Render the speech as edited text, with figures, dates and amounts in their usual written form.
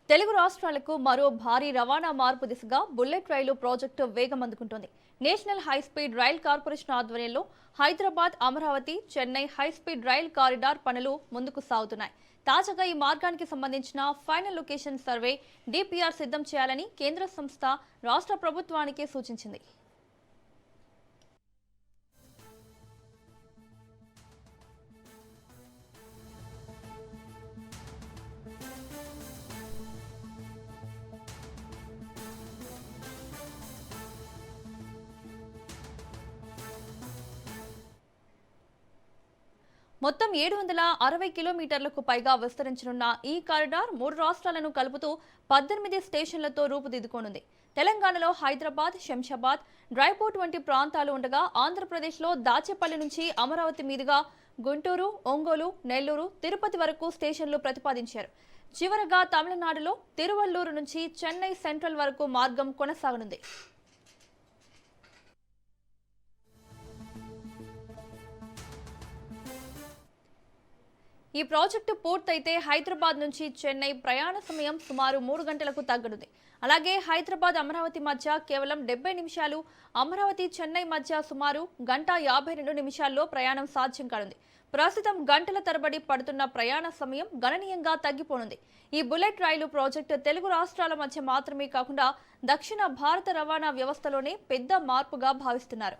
తెలుగు రాష్ట్రాలకు మరో భారీ రవాణా మార్పు దిశగా బుల్లెట్ రైలు ప్రాజెక్టు వేగం అందుకుంటోంది. నేషనల్ హైస్పీడ్ రైల్ కార్పొరేషన్ ఆధ్వర్యంలో Hyderabad, Amaravati, Chennai high speed rail corridor పనులు ముందుకు సాగుతున్నాయి. తాజాగా ఈ మార్గానికి సంబంధించిన ఫైనల్ లొకేషన్ సర్వే డిపిఆర్ సిద్ధం చేయాలని కేంద్ర సంస్థ రాష్ట్ర ప్రభుత్వానికి సూచించింది. మొత్తం 760 కిలోమీటర్లకు పైగా విస్తరించనున్న ఈ కారిడార్ 3 రాష్ట్రాలను కలుపుతూ 18 స్టేషన్లతో రూపుదిద్దుకోనుంది. తెలంగాణలో హైదరాబాద్, శంషాబాద్, డ్రైపోర్ట్ వంటి ప్రాంతాలు ఉండగా ఆంధ్రప్రదేశ్లో దాచేపల్లి నుంచి అమరావతి మీదుగా గుంటూరు, ఒంగోలు, నెల్లూరు, తిరుపతి వరకు స్టేషన్లు ప్రతిపాదించారు. చివరగా తమిళనాడులో తిరువల్లూరు నుంచి చెన్నై సెంట్రల్ వరకు మార్గం కొనసాగనుంది. ఈ ప్రాజెక్టు పూర్తయితే హైదరాబాద్ నుంచి చెన్నై ప్రయాణ సమయం సుమారు 3 గంటలకు తగ్గనుంది. అలాగే హైదరాబాద్, అమరావతి మధ్య కేవలం 70 నిమిషాలు, అమరావతి, చెన్నై మధ్య సుమారు 1:52 నిమిషాల్లో ప్రయాణం సాధ్యం కానుంది. ప్రస్తుతం గంటల తరబడి పడుతున్న ప్రయాణ సమయం గణనీయంగా తగ్గిపోనుంది. ఈ బుల్లెట్ రైలు ప్రాజెక్టు తెలుగు రాష్ట్రాల మధ్య మాత్రమే కాకుండా దక్షిణ భారత రవాణా వ్యవస్థలోనే పెద్ద మార్పుగా భావిస్తున్నారు.